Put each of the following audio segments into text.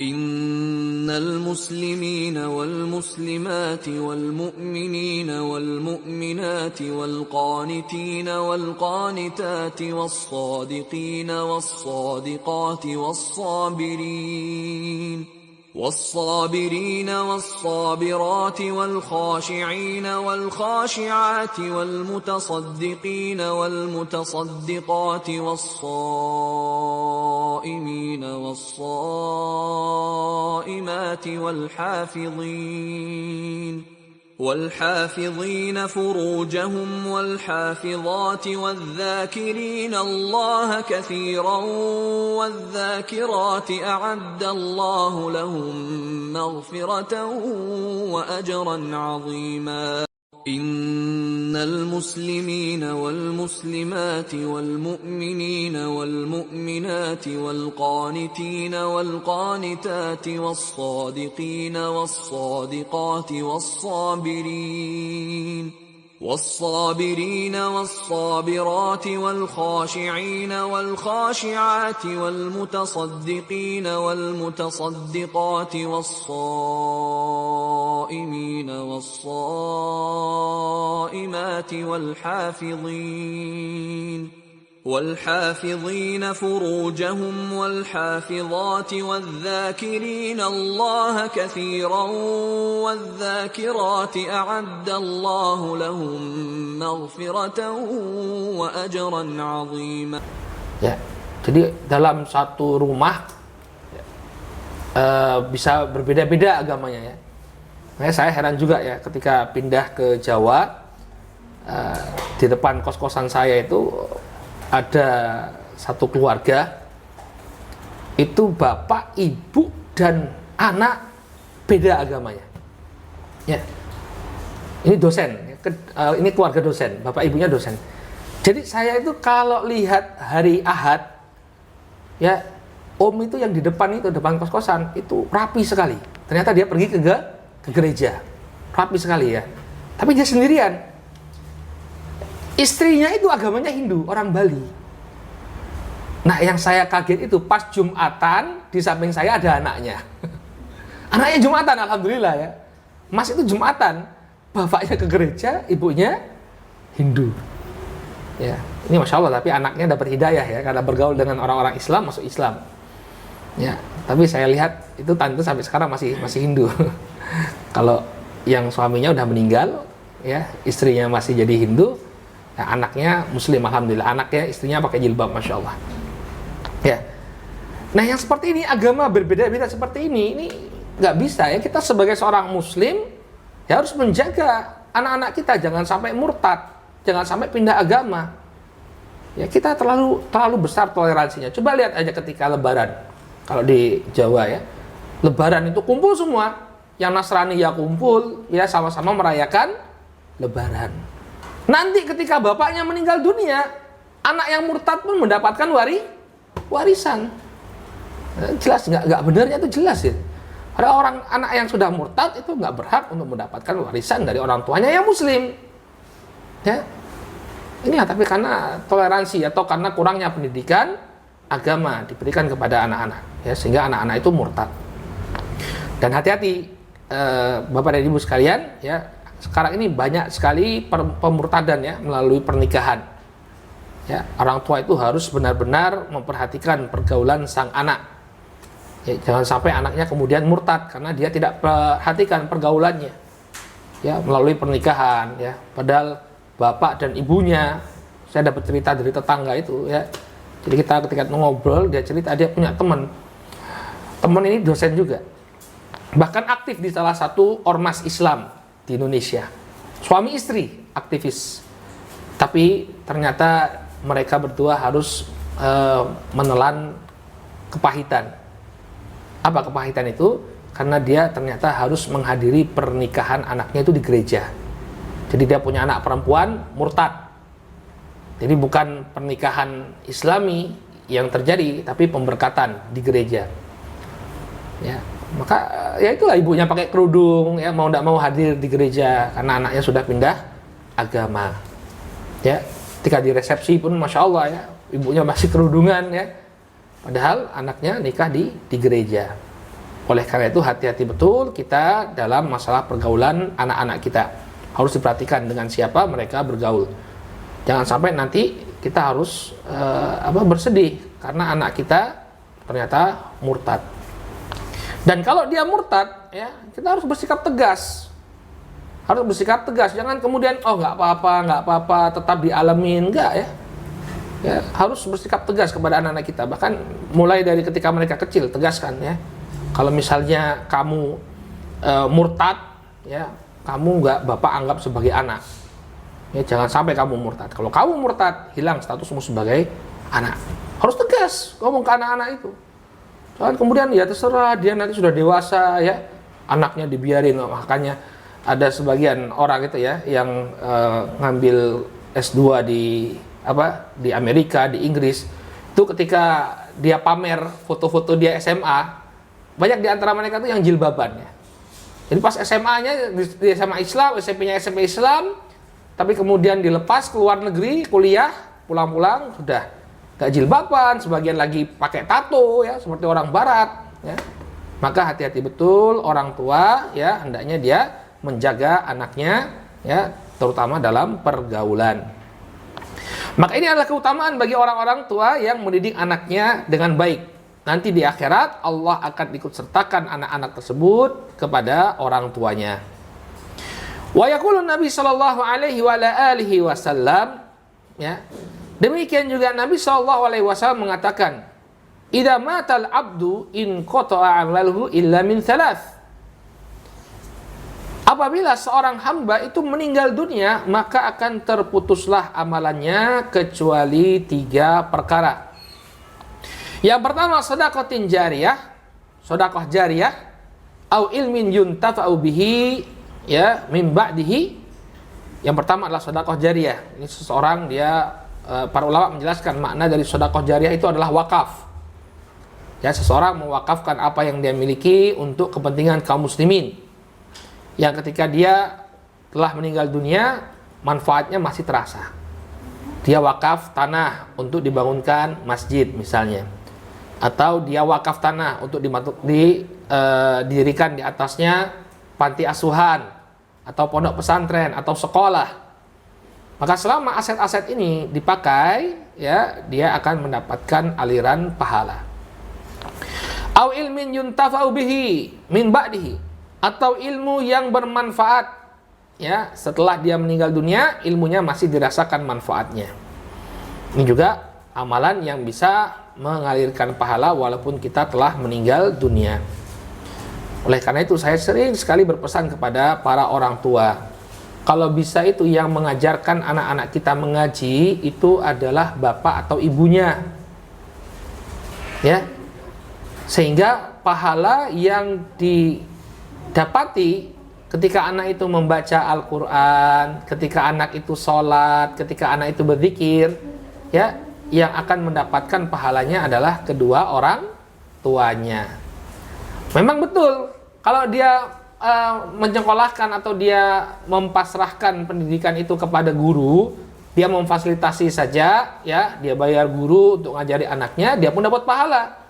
إن المسلمين والمسلمات والمؤمنين والمؤمنات والقانتين والقانتات والصادقين والصادقات والصابرين والصابرات والخاشعين والخاشعات والمتصدقين والمتصدقات والصائمين والصائمات والحافظين فروجهم والحافظات والذاكرين الله كثيرا والذاكرات أعد الله لهم مغفرة وأجرا عظيما إن المسلمين والمسلمات والمؤمنين والمؤمنات والقانتين والقانتات والصادقين والصادقات والصابرين والصابرات والخاشعين والخاشعات والمتصدقين والمتصدقات والصائمين والصائمات والحافظين فروجهم والحافظات والذاكرين الله كثيرا والذاكرات أعد الله لهم مغفرة وأجرا عظيما. Ya, jadi dalam satu rumah bisa berbeda-beda agamanya ya. Makanya saya heran juga ya ketika pindah ke Jawa, di depan kos-kosan saya itu ada satu keluarga, itu bapak, ibu, dan anak beda agamanya. Ya, ini dosen, ini keluarga dosen, bapak ibunya dosen. Jadi saya itu kalau lihat hari Ahad, ya om itu yang di depan itu, depan kos-kosan itu rapi sekali. Ternyata dia pergi ke gereja, rapi sekali ya. Tapi dia sendirian. Istrinya itu agamanya Hindu, orang Bali. Nah, yang saya kaget itu pas Jumatan, di samping saya ada anaknya. Anaknya Jumatan, alhamdulillah ya. Mas itu Jumatan, bapaknya ke gereja, ibunya Hindu. Ya, ini Masya Allah, tapi anaknya dapat hidayah ya, karena bergaul dengan orang-orang Islam, masuk Islam. Ya, tapi saya lihat itu tante sampai sekarang masih Hindu. Kalau yang suaminya udah meninggal, ya, istrinya masih jadi Hindu. Nah, anaknya Muslim, alhamdulillah. Anaknya, istrinya pakai jilbab, Masya Allah. Ya. Nah, yang seperti ini, agama berbeda-beda seperti ini nggak bisa ya. Kita sebagai seorang Muslim ya harus menjaga anak-anak kita jangan sampai murtad, jangan sampai pindah agama. Ya, kita terlalu besar toleransinya. Coba lihat aja ketika Lebaran, kalau di Jawa ya, Lebaran itu kumpul semua. Yang Nasrani ya kumpul, ya sama-sama merayakan Lebaran. Nanti ketika bapaknya meninggal dunia, anak yang murtad pun mendapatkan warisan. Jelas nggak benarnya itu jelas ya. Ada orang anak yang sudah murtad itu nggak berhak untuk mendapatkan warisan dari orang tuanya yang Muslim. Ya, ini ya, tapi karena toleransi atau karena kurangnya pendidikan agama diberikan kepada anak-anak, ya sehingga anak-anak itu murtad. Dan hati-hati, Bapak dan Ibu sekalian, ya. Sekarang ini banyak sekali pemurtadan ya melalui pernikahan. Ya, orang tua itu harus benar-benar memperhatikan pergaulan sang anak. Ya, jangan sampai anaknya kemudian murtad karena dia tidak perhatikan pergaulannya. Ya, melalui pernikahan ya. Padahal bapak dan ibunya, saya dapat cerita dari tetangga itu ya. Jadi kita ketika ngobrol, dia cerita dia punya teman. Teman ini dosen juga. Bahkan aktif di salah satu ormas Islam di Indonesia, suami istri aktivis, tapi ternyata mereka berdua harus menelan kepahitan. Apa kepahitan itu? Karena dia ternyata harus menghadiri pernikahan anaknya itu di gereja. Jadi dia punya anak perempuan murtad. Jadi bukan pernikahan Islami yang terjadi, tapi pemberkatan di gereja. Ya. Maka ya itulah ibunya pakai kerudung ya, mau tidak mau hadir di gereja karena anaknya sudah pindah agama. Ya, ketika di resepsi pun Masya Allah ya, ibunya masih kerudungan ya, padahal anaknya nikah di gereja. Oleh karena itu hati-hati betul kita dalam masalah pergaulan anak-anak kita. Harus diperhatikan dengan siapa mereka bergaul. Jangan sampai nanti kita harus bersedih karena anak kita ternyata murtad. Dan kalau dia murtad, ya kita harus bersikap tegas. Harus bersikap tegas. Jangan kemudian nggak apa-apa, tetap dialamin, enggak ya. Ya, harus bersikap tegas kepada anak-anak kita. Bahkan mulai dari ketika mereka kecil, tegaskan ya. Kalau misalnya kamu murtad, ya kamu nggak bapak anggap sebagai anak. Ya, jangan sampai kamu murtad. Kalau kamu murtad, hilang statusmu sebagai anak. Harus tegas ngomong ke anak-anak itu. Jangan kemudian ya terserah, dia nanti sudah dewasa ya, anaknya dibiarin. Makanya ada sebagian orang itu ya yang ngambil S2 di Amerika, di Inggris. Itu ketika dia pamer foto-foto dia SMA, banyak di antara mereka tuh yang jilbaban ya. Jadi pas SMA-nya di SMA Islam, SMP-nya SMP Islam, tapi kemudian dilepas ke luar negeri, kuliah, pulang-pulang sudah gak jilbaban, sebagian lagi pakai tato ya, seperti orang barat ya. Maka hati-hati betul orang tua ya, hendaknya dia menjaga anaknya ya, terutama dalam pergaulan. Maka ini adalah keutamaan bagi orang-orang tua yang mendidik anaknya dengan baik. Nanti di akhirat Allah akan ikut sertakan anak-anak tersebut kepada orang tuanya. Wa yaqulu Nabi sallallahu alaihi wa alihi wasallam ya. Demikian juga Nabi sallallahu alaihi wasallam mengatakan, "Idza matal 'abdu in qata'a 'amaluhu illa min thalath." Apabila seorang hamba itu meninggal dunia, maka akan terputuslah amalannya kecuali 3 perkara. Yang pertama, sedekatin jariyah, sedekah jariyah, au ilmin yuntafa'u bihi, ya, min ba'dihi. Yang pertama adalah sedekah jariyah. Ini seseorang dia para ulama menjelaskan makna dari sedekah jariyah itu adalah wakaf. Ya, seseorang mewakafkan apa yang dia miliki untuk kepentingan kaum muslimin. Yang ketika dia telah meninggal dunia, manfaatnya masih terasa. Dia wakaf tanah untuk dibangunkan masjid misalnya. Atau dia wakaf tanah untuk didirikan di atasnya panti asuhan atau pondok pesantren atau sekolah. Maka selama aset-aset ini dipakai, ya, dia akan mendapatkan aliran pahala. Au ilmin yuntafa'u bihi min ba'dihi, atau ilmu yang bermanfaat, ya, setelah dia meninggal dunia, ilmunya masih dirasakan manfaatnya. Ini juga amalan yang bisa mengalirkan pahala walaupun kita telah meninggal dunia. Oleh karena itu saya sering sekali berpesan kepada para orang tua, kalau bisa itu yang mengajarkan anak-anak kita mengaji itu adalah bapak atau ibunya, ya, sehingga pahala yang didapati ketika anak itu membaca Al-Quran, ketika anak itu sholat, ketika anak itu berzikir, ya, yang akan mendapatkan pahalanya adalah kedua orang tuanya. Memang betul, kalau dia menyekolahkan atau dia mempasrahkan pendidikan itu kepada guru, dia memfasilitasi saja, ya, dia bayar guru untuk ngajari anaknya, dia pun dapat pahala.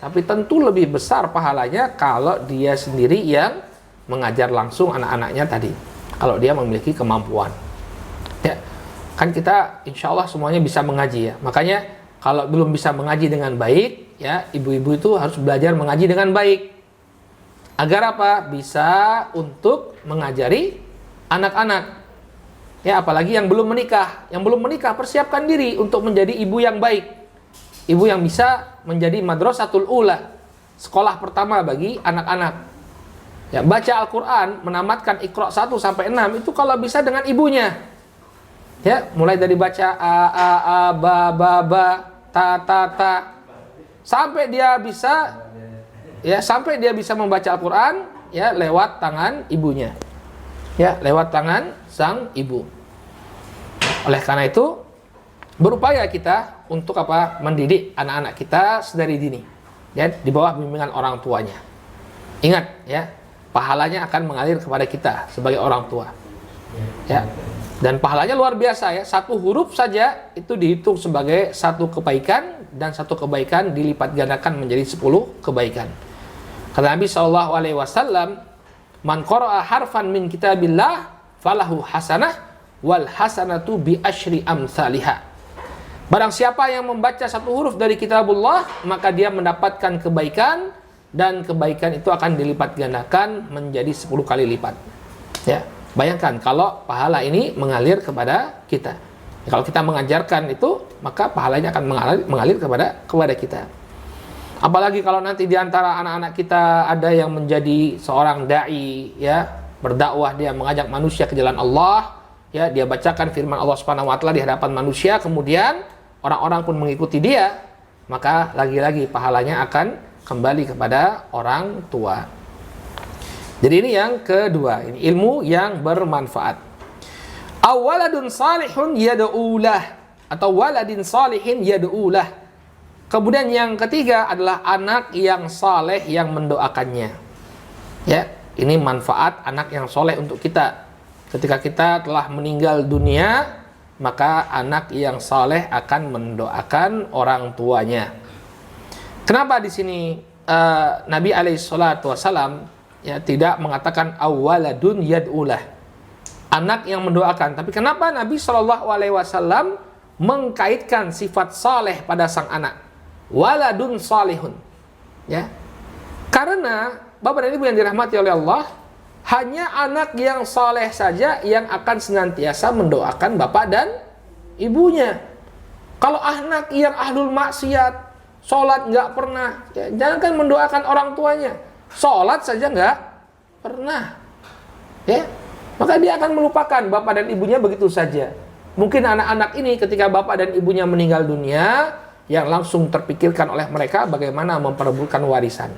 Tapi tentu lebih besar pahalanya kalau dia sendiri yang mengajar langsung anak-anaknya tadi, kalau dia memiliki kemampuan. Ya, kan kita insya Allah semuanya bisa mengaji ya. Makanya kalau belum bisa mengaji dengan baik, ya, ibu-ibu itu harus belajar mengaji dengan baik. Agar apa? Bisa untuk mengajari anak-anak. Ya, apalagi yang belum menikah. Yang belum menikah, persiapkan diri untuk menjadi ibu yang baik. Ibu yang bisa menjadi madrasatul ula, sekolah pertama bagi anak-anak. Ya, baca Al-Quran, menamatkan Iqra 1 sampai 6 itu kalau bisa dengan ibunya. Ya, mulai dari baca a ba ta sampai dia bisa, ya, sampai dia bisa membaca Al-Quran, ya, lewat tangan ibunya, ya, lewat tangan sang ibu. Oleh karena itu berupaya kita untuk apa? Mendidik anak-anak kita sedari dini, ya, di bawah bimbingan orang tuanya. Ingat ya, pahalanya akan mengalir kepada kita sebagai orang tua, ya, dan pahalanya luar biasa ya. 1 huruf saja itu dihitung sebagai 1 kebaikan, dan 1 kebaikan dilipat gandakan menjadi 10 kebaikan. Kata Nabi SAW, man qara'a harfan min kitabillah falahu hasanah wal hasanatu bi asyri amsalihah. Barang siapa yang membaca satu huruf dari kitabullah, maka dia mendapatkan kebaikan, dan kebaikan itu akan dilipat gandakan menjadi 10 kali lipat. Ya, bayangkan kalau pahala ini mengalir kepada kita. Ya, kalau kita mengajarkan itu, maka pahalanya akan mengalir kepada kita. Apalagi kalau nanti di antara anak-anak kita ada yang menjadi seorang dai, ya, berdakwah, dia mengajak manusia ke jalan Allah, ya, dia bacakan firman Allah Subhanahu wa taala di hadapan manusia, kemudian orang-orang pun mengikuti dia, maka lagi-lagi pahalanya akan kembali kepada orang tua. Jadi ini yang kedua, ini ilmu yang bermanfaat. Awaladun salihun yad'ulah, atau waladin salihin yad'ulah. Kemudian yang ketiga adalah anak yang saleh yang mendoakannya. Ya, ini manfaat anak yang soleh untuk kita. Ketika kita telah meninggal dunia, maka anak yang saleh akan mendoakan orang tuanya. Kenapa di sini Nabi SAW ya tidak mengatakan awaladun yad'ulah, anak yang mendoakan, tapi kenapa Nabi SAW mengkaitkan sifat saleh pada sang anak, waladun salihun? Ya, karena Bapak dan Ibu yang dirahmati oleh Allah, hanya anak yang saleh saja yang akan senantiasa mendoakan bapak dan ibunya. Kalau anak yang ahlul maksiat, sholat nggak pernah, ya, jangan mendoakan orang tuanya. Sholat saja nggak pernah, ya, maka dia akan melupakan bapak dan ibunya begitu saja. Mungkin anak-anak ini ketika bapak dan ibunya meninggal dunia, yang langsung terpikirkan oleh mereka bagaimana memperebutkan warisan.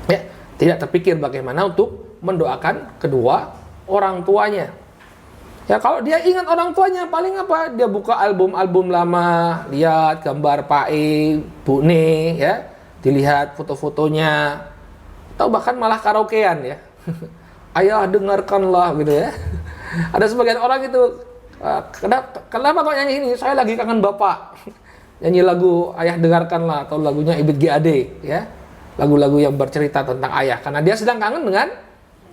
Ya, tidak terpikir bagaimana untuk mendoakan kedua orang tuanya. Ya, kalau dia ingat orang tuanya, paling apa? Dia buka album-album lama, lihat gambar Pak E, Bu Ne, ya, dilihat foto-fotonya, atau bahkan malah karaokean, ya. Ayah dengarkanlah, gitu ya. Ada sebagian orang itu, kenapa kok nyanyi ini? Saya lagi kangen bapak. Nyanyi lagu Ayah dengarkanlah, atau lagunya Ibit GAD, ya. Lagu-lagu yang bercerita tentang ayah, karena dia sedang kangen dengan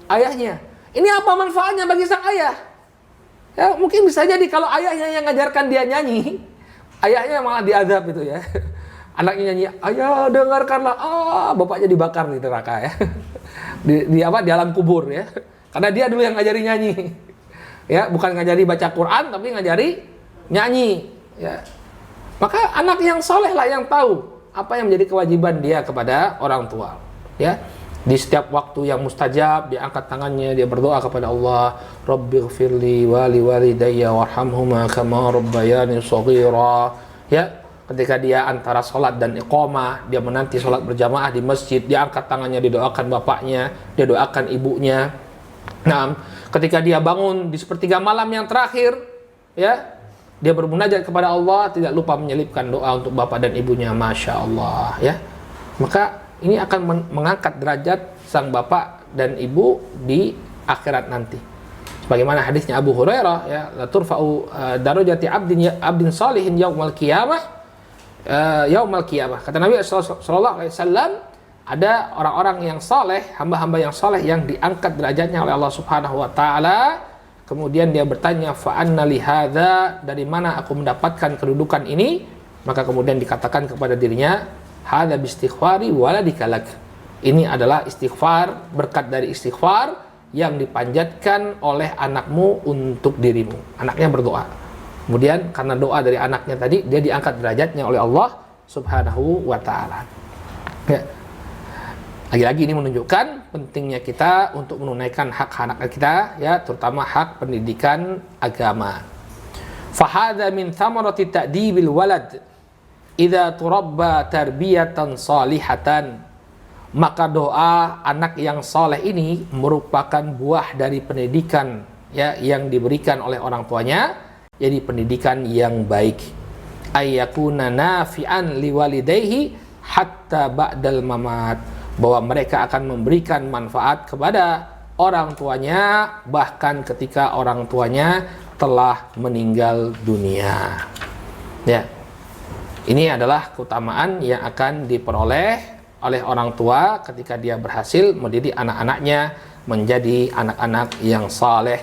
ayahnya. Ini apa manfaatnya bagi sang ayah? Ya, mungkin bisa jadi kalau ayahnya yang ngajarkan dia nyanyi, ayahnya malah diazab itu, ya. Anaknya nyanyi, ayah dengarkanlah, bapaknya dibakar di neraka, ya. Di alam kubur, ya. Karena dia dulu yang ngajari nyanyi. Ya, bukan ngajari baca Quran, tapi ngajari nyanyi, ya. Maka anak yang soleh lah yang tahu apa yang menjadi kewajiban dia kepada orang tua, ya. Di setiap waktu yang mustajab, dia angkat tangannya, dia berdoa kepada Allah, Rabbighfirli wa liwalidayya warhamhuma kama rabbayani shaghira. Ya, ketika dia antara sholat dan iqamah, dia menanti sholat berjamaah di masjid, dia angkat tangannya, didoakan bapaknya, dia doakan ibunya. Nah, ketika dia bangun di sepertiga malam yang terakhir, ya, dia bermunajat kepada Allah, tidak lupa menyelipkan doa untuk bapak dan ibunya. Masya Allah, ya. Maka ini akan mengangkat derajat sang bapak dan ibu di akhirat nanti. Sebagaimana hadisnya Abu Hurairah, ya, la turfa'u darajati abdin salihin yaumal qiyamah, Kata Nabi sallallahu alaihi wasallam, ada orang-orang yang saleh, hamba-hamba yang saleh yang diangkat derajatnya oleh Allah Subhanahu wa taala. Kemudian dia bertanya, fa anna li hadza, dari mana aku mendapatkan kedudukan ini? Maka kemudian dikatakan kepada dirinya, hadza bistighfari waladika lak. Ini adalah istighfar, berkat dari istighfar yang dipanjatkan oleh anakmu untuk dirimu. Anaknya berdoa. Kemudian karena doa dari anaknya tadi, dia diangkat derajatnya oleh Allah Subhanahu wa taala. Ya. Lagi-lagi ini menunjukkan pentingnya kita untuk menunaikan hak anak kita, ya, terutama hak pendidikan agama. Fahadha min thamarati ta'dibil walad idza turabba tarbiyatan salihatan. Maka doa anak yang saleh ini merupakan buah dari pendidikan, ya, yang diberikan oleh orang tuanya, jadi pendidikan yang baik. Ayyakuna nafi'an liwalidayhi hatta ba'dal mamat, bahwa mereka akan memberikan manfaat kepada orang tuanya bahkan ketika orang tuanya telah meninggal dunia. Ya. Ini adalah keutamaan yang akan diperoleh oleh orang tua ketika dia berhasil mendidik anak-anaknya menjadi anak-anak yang saleh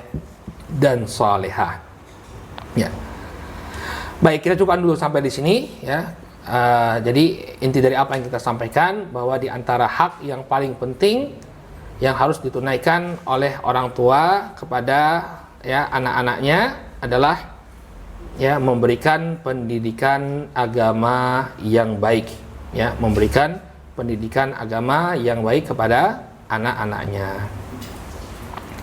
dan salehah. Ya. Baik, kita cukupkan dulu sampai di sini ya. Jadi inti dari apa yang kita sampaikan bahwa di antara hak yang paling penting yang harus ditunaikan oleh orang tua kepada ya anak-anaknya adalah ya memberikan pendidikan agama yang baik, ya memberikan pendidikan agama yang baik kepada anak-anaknya.